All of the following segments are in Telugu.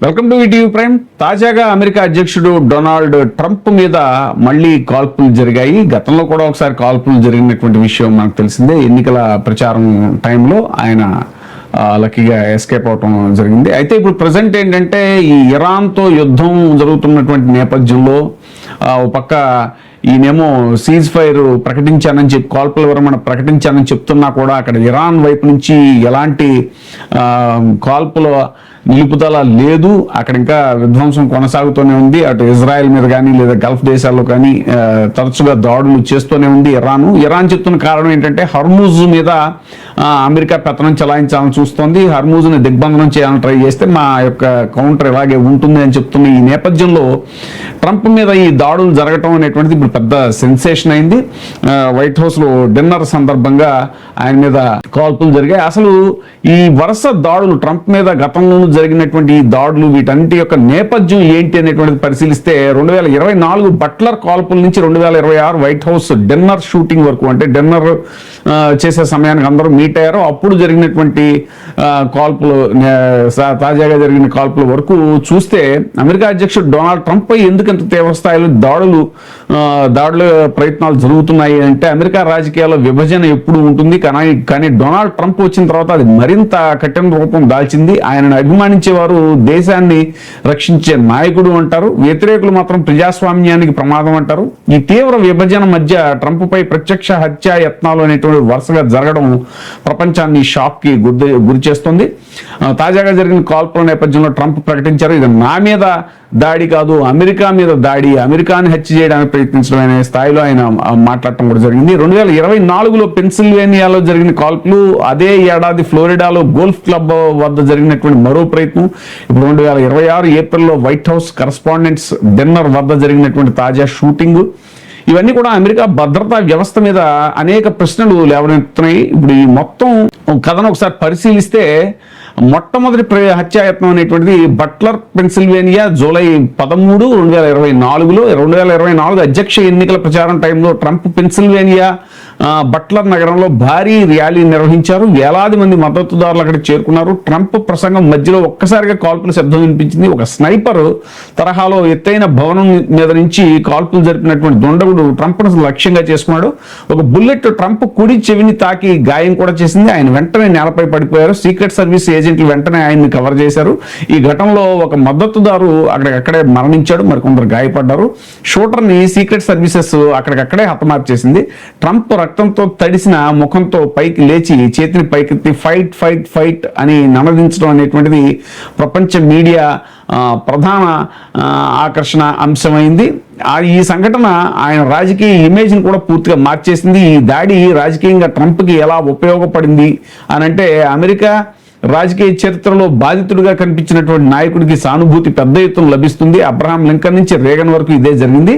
Welcome to ETV prime. తాజాగా అమెరికా అధ్యక్షుడు డొనాల్డ్ ట్రంప్ మీద మళ్లీ కాల్పులు జరిగాయి. గతంలో కూడా ఒకసారి కాల్పులు జరిగినటువంటి విషయం మనకు తెలిసిందే. ఎన్నికల ప్రచారం టైంలో ఆయన లక్కీగా ఎస్కేప్ అవటం జరిగింది. అయితే ఇప్పుడు ప్రజెంట్ ఏంటంటే ఈ ఇరాన్తో యుద్ధం జరుగుతున్నటువంటి నేపథ్యంలో ఒక పక్క ఈయనేమో సీజ్ ఫైర్ ప్రకటించానని చెప్పి కాల్పుల విరమణ ప్రకటించానని చెప్తున్నా కూడా అక్కడ ఇరాన్ వైపు నుంచి ఎలాంటి కాల్పుల నిలుపుదల లేదు. అక్కడ ఇంకా విధ్వంసం కొనసాగుతూనే ఉంది. అటు ఇజ్రాయెల్ మీద కానీ లేదా గల్ఫ్ దేశాల్లో కానీ తరచుగా దాడులు చేస్తూనే ఉంది ఇరాన్ చెప్తున్న కారణం ఏంటంటే హర్మూజ్ మీద అమెరికా పెత్తనం చెలాయించాలని చూస్తోంది. హర్మూజ్ని దిగ్బంధనం చేయాలని ట్రై చేస్తే మా యొక్క కౌంటర్ ఇలాగే ఉంటుంది అని చెప్తున్న ఈ నేపథ్యంలో ట్రంప్ మీద ఈ దాడులు జరగటం అనేటువంటిది ఇప్పుడు పెద్ద సెన్సేషన్ అయింది. వైట్ హౌస్లో డిన్నర్ సందర్భంగా ఆయన మీద కాల్పులు జరిగాయి. అసలు ఈ వరుస దాడులు ట్రంప్ మీద గతంలోనూ జరిగినటువంటి ఈ దాడులు వీటన్నిటి యొక్క నేపథ్యం ఏంటి అనేటువంటిది పరిశీలిస్తే 2024 బట్లర్ కాల్పుల నుంచి 2026 వైట్ హౌస్ డిన్నర్ షూటింగ్ వరకు, అంటే డిన్నర్ చేసే సమయానికి అందరూ మీట్ అయ్యారు. అప్పుడు జరిగినటువంటి కాల్పులు, తాజాగా జరిగిన కాల్పుల వరకు చూస్తే అమెరికా అధ్యక్షుడు డొనాల్డ్ ట్రంప్ పై ఎందుకు ఇంత తీవ్ర స్థాయిలో దాడుల ప్రయత్నాలు జరుగుతున్నాయి అంటే అమెరికా రాజకీయాల్లో విభజన ఎప్పుడు ఉంటుంది. కానీ డొనాల్డ్ ట్రంప్ వచ్చిన తర్వాత అది మరింత కఠిన రూపం దాల్చింది. ఆయనను అభిమానించేవారు దేశాన్ని రక్షించే నాయకుడు అంటారు, వ్యతిరేకులు మాత్రం ప్రజాస్వామ్యానికి ప్రమాదం అంటారు. ఈ తీవ్ర విభజన మధ్య ట్రంప్ పై ప్రత్యక్ష హత్యా యత్నాలు అనేటువంటి వరుసగా జరగడం ప్రపంచాన్ని షాక్ కి గురి చేస్తుంది. తాజాగా జరిగిన కాల్పుల నేపథ్యంలో ట్రంప్ ప్రకటించారు, ఇది నా మీద దాడి కాదు, అమెరికా మీద దాడి, అమెరికాని హత్య చేయడానికి ప్రయత్నించడం అనే స్థాయిలో ఆయన మాట్లాడటం కూడా జరిగింది. 2024లో పెన్సిల్వేనియాలో జరిగిన కాల్పులు, అదే ఏడాది ఫ్లోరిడాలో గోల్ఫ్ క్లబ్ వద్ద జరిగినటువంటి మరో ప్రయత్నం, ఇప్పుడు 2026 ఏప్రిల్లో వైట్ హౌస్ కరస్పాండెంట్స్ డిన్నర్ వద్ద జరిగినటువంటి తాజా షూటింగ్, ఇవన్నీ కూడా అమెరికా భద్రతా వ్యవస్థ మీద అనేక ప్రశ్నలు లేవనెత్తున్నాయి. ఇప్పుడు ఈ మొత్తం కథను ఒకసారి పరిశీలిస్తే మొట్టమొదటి హత్యాయత్నం అనేటువంటిది బట్లర్ పెన్సిల్వేనియా జూలై 13, 2024లో 2024 అధ్యక్ష ఎన్నికల ప్రచారం టైంలో ట్రంప్ పెన్సిల్వేనియా బట్లర్ నగరంలో భారీ ర్యాలీ నిర్వహించారు. వేలాది మంది మద్దతుదారులు అక్కడికి చేరుకున్నారు. ట్రంప్ ప్రసంగం మధ్యలో ఒక్కసారిగా కాల్పుల శబ్దం వినిపించింది. ఒక స్నైపర్ తరహాలో ఎత్తైన భవనం మీద నుంచి కాల్పులు జరిపినటువంటి దుండగుడు ట్రంప్ను లక్ష్యంగా చేసుకున్నాడు. ఒక బుల్లెట్ ట్రంప్ కుడి చెవిని తాకి గాయం కూడా చేసింది. ఆయన వెంటనే నేలపై పడిపోయారు. సీక్రెట్ సర్వీస్ ఏజెంట్లు వెంటనే ఆయన్ని కవర్ చేశారు. ఈ ఘటనలో ఒక మద్దతుదారు అక్కడికక్కడే మరణించాడు, మరికొందరు గాయపడ్డారు. షూటర్ని సీక్రెట్ సర్వీసెస్ అక్కడికక్కడే హతమార్చేసింది. ట్రంప్ రక్తంతో తడిసిన ముఖంతో పైకి లేచి చేతిని పైకెత్తి ఫైట్ ఫైట్ ఫైట్ అని నమదించడం అనేటువంటిది ప్రపంచ మీడియా ప్రధాన ఆకర్షణ అంశమైంది. ఈ సంఘటన ఆయన రాజకీయ ఇమేజ్ని కూడా పూర్తిగా మార్చేసింది. ఈ దాడి రాజకీయంగా ట్రంప్కి ఎలా ఉపయోగపడింది అని అంటే అమెరికా రాజకీయ చరిత్రలో బాధితుడిగా కనిపించినటువంటి నాయకుడికి సానుభూతి పెద్ద ఎత్తున లభిస్తుంది. అబ్రహాం లింకన్ నుంచి రేగన్ వరకు ఇదే జరిగింది.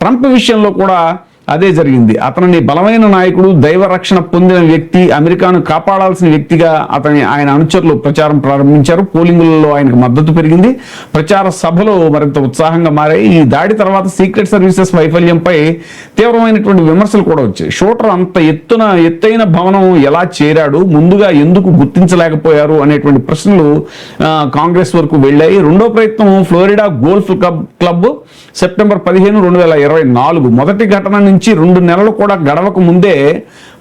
ట్రంప్ విషయంలో కూడా అదే జరిగింది. అతనిని బలమైన నాయకుడు, దైవ రక్షణ పొందిన వ్యక్తి, అమెరికాను కాపాడాల్సిన వ్యక్తిగా ఆయన అనుచరులు ప్రచారం ప్రారంభించారు. పోలింగులలో ఆయనకు మద్దతు పెరిగింది. ప్రచార సభలో మరింత ఉత్సాహంగా మారాయి. ఈ దాడి తర్వాత సీక్రెట్ సర్వీసెస్ వైఫల్యంపై తీవ్రమైనటువంటి విమర్శలు కూడా వచ్చాయి. షూటర్ అంత ఎత్తైన భవనం ఎలా చేరాడు, ముందుగా ఎందుకు గుర్తించలేకపోయారు అనేటువంటి ప్రశ్నలు కాంగ్రెస్ వరకు వెళ్ళాయి. రెండో ప్రయత్నం ఫ్లోరిడా గోల్ఫ్ క్లబ్ సెప్టెంబర్ 15, 2024 మొదటి ఘటన నుంచి 2 నెలలు కూడా గడవక ముందే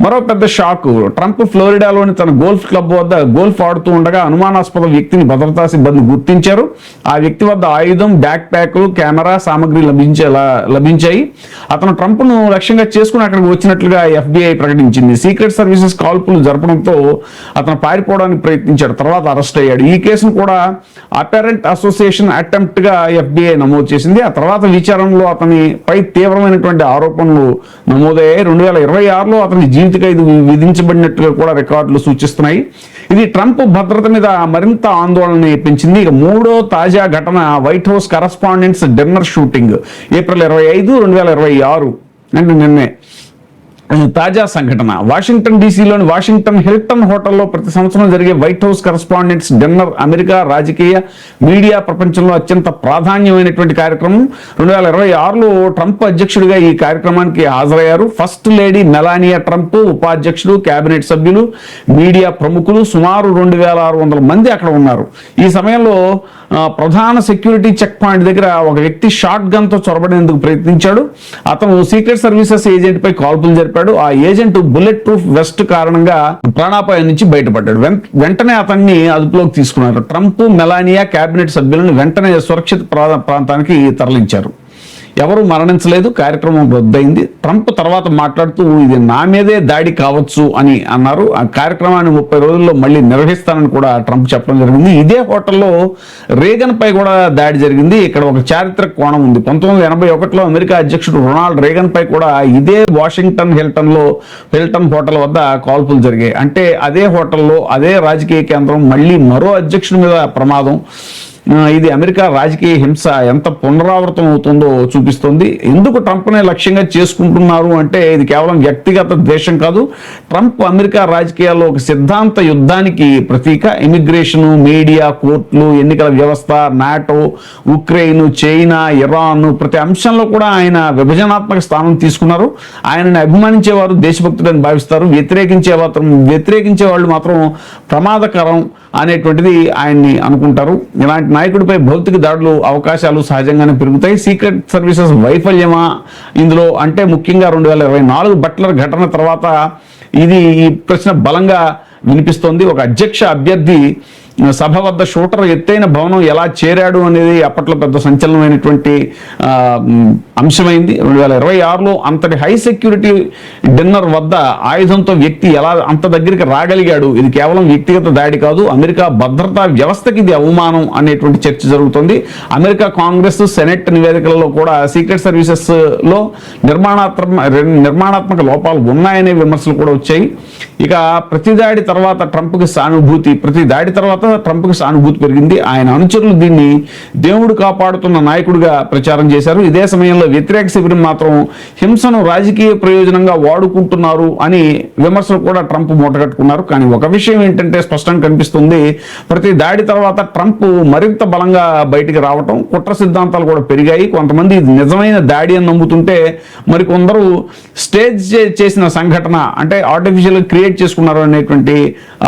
మరో పెద్ద షాక్. ట్రంప్ ఫ్లోరిడాలోని తన గోల్ఫ్ క్లబ్ వద్ద గోల్ఫ్ ఆడుతూ ఉండగా అనుమానాస్పద వ్యక్తిని భద్రతా సిబ్బంది గుర్తించారు. ఆ వ్యక్తి వద్ద ఆయుధం, బ్యాక్ ప్యాక్, కెమెరా సామగ్రి లభించాయి. అతను ట్రంప్ను లక్ష్యంగా చేసుకుని అక్కడికి వచ్చినట్లుగా FBI ప్రకటించింది. సీక్రెట్ సర్వీసెస్ కాల్పులు జరపడంతో అతను పారిపోవడానికి ప్రయత్నించాడు. తర్వాత అరెస్ట్ అయ్యాడు. ఈ కేసును కూడా అపెరెంట్ అసోసియేషన్ అటెంప్ట్ గా FBI నమోదు చేసింది. ఆ తర్వాత విచారణలో అతనిపై తీవ్రమైనటువంటి ఆరోపణలు నమోదయ్యాయి. 2026లో అతని జీవిత ఖైదు విధించబడినట్టుగా కూడా రికార్డులు సూచిస్తున్నాయి. ఇది ట్రంప్ భద్రత మీద మరింత ఆందోళన పెంచింది. ఇక మూడో తాజా ఘటన white house correspondents dinner shooting April 25, 2026 అంటే నిన్నే తాజా సంఘటన వాషింగ్టన్ డీసీలోని వాషింగ్టన్ హిల్టన్ హోటల్లో ప్రతి సంవత్సరం జరిగే white house correspondents dinner America రాజకీయ మీడియా ప్రపంచంలో అత్యంత ప్రాధాన్యమైనటువంటి కార్యక్రమం. 2026లో ట్రంప్ అధ్యక్షుడిగా ఈ కార్యక్రమానికి హాజరయ్యారు. ఫస్ట్ లేడీ మెలానియా ట్రంప్, ఉపాధ్యక్షుడు, కేబినెట్ సభ్యులు, మీడియా ప్రముఖులు సుమారు 2600 మంది అక్కడ ఉన్నారు. ఈ సమయంలో ప్రధాన సెక్యూరిటీ చెక్ పాయింట్ దగ్గర ఒక వ్యక్తి షాట్ గన్ తో చొరబడేందుకు ప్రయత్నించాడు. అతను సీక్రెట్ సర్వీసెస్ ఏజెంట్ పై కాల్పులు జరిపాడు. ఆ ఏజెంట్ బుల్లెట్ ప్రూఫ్ వెస్ట్ కారణంగా ప్రాణాపాయం నుంచి బయటపడ్డాడు. వెంటనే అతన్ని అదుపులోకి తీసుకున్నారు. ట్రంప్, మెలానియా కేబినెట్ సభ్యులను వెంటనే సురక్షిత ప్రాంతానికి తరలించారు. ఎవరు మరణించలేదు. కార్యక్రమం రద్దయింది. ట్రంప్ తర్వాత మాట్లాడుతూ ఇది నా మీదే దాడి కావచ్చు అని అన్నారు. ఆ కార్యక్రమాన్ని 30 రోజుల్లో మళ్ళీ నిర్వహిస్తానని కూడా ట్రంప్ చెప్పడం జరిగింది. ఇదే హోటల్లో రేగన్ పై కూడా దాడి జరిగింది. ఇక్కడ ఒక చారిత్రక కోణం ఉంది. 1981లో అమెరికా అధ్యక్షుడు రొనాల్డ్ రేగన్ పై కూడా ఇదే వాషింగ్టన్ హిల్టన్ హోటల్ వద్ద కాల్పులు జరిగాయి. అంటే అదే హోటల్లో అదే రాజకీయ కేంద్రం మళ్ళీ మరో అధ్యక్షుడి మీద ప్రమాదం. ఇది అమెరికా రాజకీయ హింస ఎంత పునరావృతం అవుతుందో చూపిస్తుంది. ఎందుకు ట్రంప్నే లక్ష్యంగా చేసుకుంటున్నారు అంటే ఇది కేవలం వ్యక్తిగత ద్వేషం కాదు. ట్రంప్ అమెరికా రాజకీయాల్లో ఒక సిద్ధాంత యుద్ధానికి ప్రతీక. ఇమిగ్రేషను, మీడియా, కోర్టులు, ఎన్నికల వ్యవస్థ, నాటో, ఉక్రెయిన్, చైనా, ఇరాన్ ప్రతి అంశంలో కూడా ఆయన విభజనాత్మక స్థానం తీసుకున్నారు. ఆయనని అభిమానించేవారు దేశభక్తుడని భావిస్తారు. వ్యతిరేకించే వాళ్ళు మాత్రం ప్రమాదకరం అనేటువంటిది ఆయన్ని అనుకుంటారు. ఇలాంటి నాయకుడిపై భౌతిక దాడులు అవకాశాలు సహజంగానే పెరుగుతాయి. సీక్రెట్ సర్వీసెస్ వైఫల్యమా ఇందులో అంటే ముఖ్యంగా 2024 బట్లర్ ఘటన తర్వాత ఈ ప్రశ్న బలంగా వినిపిస్తోంది. ఒక అధ్యక్ష అభ్యర్థి సభ వద్ద షూటర్ ఎత్తైన భవనం ఎలా చేరాడు అనేది అప్పట్లో పెద్ద సంచలనమైనటువంటి అంశమైంది. 2026లో అంతటి హై సెక్యూరిటీ డిన్నర్ వద్ద ఆయుధంతో వ్యక్తి ఎలా అంత దగ్గరికి రాగలిగాడు? ఇది కేవలం వ్యక్తిగత దాడి కాదు, అమెరికా భద్రతా వ్యవస్థకి ఇది అవమానం అనేటువంటి చర్చ జరుగుతుంది. అమెరికా కాంగ్రెస్, సెనెట్ నివేదికలలో కూడా సీక్రెట్ సర్వీసెస్ లో నిర్మాణాత్మక లోపాలు ఉన్నాయనే విమర్శలు కూడా వచ్చాయి. ఇక ప్రతి దాడి తర్వాత ట్రంప్కి సానుభూతి పెరిగింది. ఆయన అనుచరులు దీన్ని దేవుడు కాపాడుతున్న నాయకుడిగా ప్రచారం చేశారు. ఇదే సమయంలో వ్యతిరేక శిబిరం మాత్రం హింసను రాజకీయ ప్రయోజనంగా వాడుకుంటున్నారు అని విమర్శలు కూడా ట్రంప్ మూటగట్టుకున్నారు. కానీ ఒక విషయం ఏంటంటే స్పష్టంగా కనిపిస్తుంది, ప్రతి దాడి తర్వాత ట్రంప్ మరింత బలంగా బయటికి రావటం, కుట్ర సిద్ధాంతాలు కూడా పెరిగాయి. కొంతమంది ఇది నిజమైన దాడి అని నమ్ముతుంటే మరికొందరు స్టేజ్ చేసిన సంఘటన అంటే ఆర్టిఫిషియల్ క్రియేట్ చేసుకున్నారు అనేటువంటి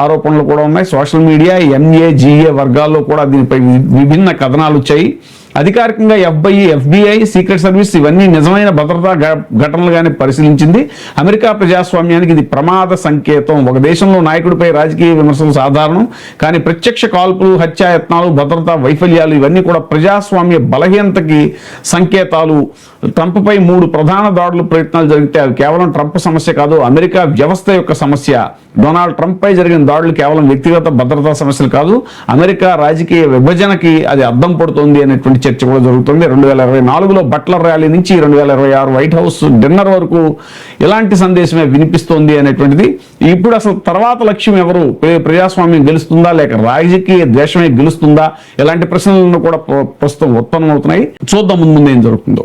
ఆరోపణలు కూడా ఉన్నాయి. సోషల్ మీడియా, NAGA వర్గాల్లో కూడా దీనిపై విభిన్న కథనాలు వచ్చాయి. అధికారికంగా FBI సీక్రెట్ సర్వీస్ ఇవన్నీ నిజమైన భద్రతా ఘటనలుగానే పరిశీలించింది. అమెరికా ప్రజాస్వామ్యానికి ఇది ప్రమాద సంకేతం. ఒక దేశంలో నాయకుడిపై రాజకీయ విమర్శలు సాధారణం, కానీ ప్రత్యక్ష కాల్పులు, హత్యాయత్నాలు, భద్రతా వైఫల్యాలు ఇవన్నీ కూడా ప్రజాస్వామ్య బలహీనతకి సంకేతాలు. ట్రంప్పై 3 ప్రధాన దాడులు ప్రయత్నాలు జరిగితే అవి కేవలం ట్రంప్ సమస్య కాదు, అమెరికా వ్యవస్థ యొక్క సమస్య. డొనాల్డ్ ట్రంప్ పై జరిగిన దాడులు కేవలం వ్యక్తిగత భద్రతా సమస్యలు కాదు, అమెరికా రాజకీయ విభజనకి అది అద్దం పడుతుంది అనేటువంటి చర్చ కూడా జరుగుతుంది. 2024లో బట్లర్ ర్యాలీ నుంచి 2026 వైట్ హౌస్ డిన్నర్ వరకు ఇలాంటి సందేశమే వినిపిస్తోంది అనేటువంటిది. ఇప్పుడు అసలు తర్వాత లక్ష్యం ఎవరు? ప్రజాస్వామ్యం గెలుస్తుందా లేక రాజకీయ ద్వేషమే గెలుస్తుందా? ఇలాంటి ప్రశ్నలను కూడా ప్రస్తుతం ఉత్పన్నమవుతున్నాయి. చూద్దాం ముందు ఏం జరుగుతుందో.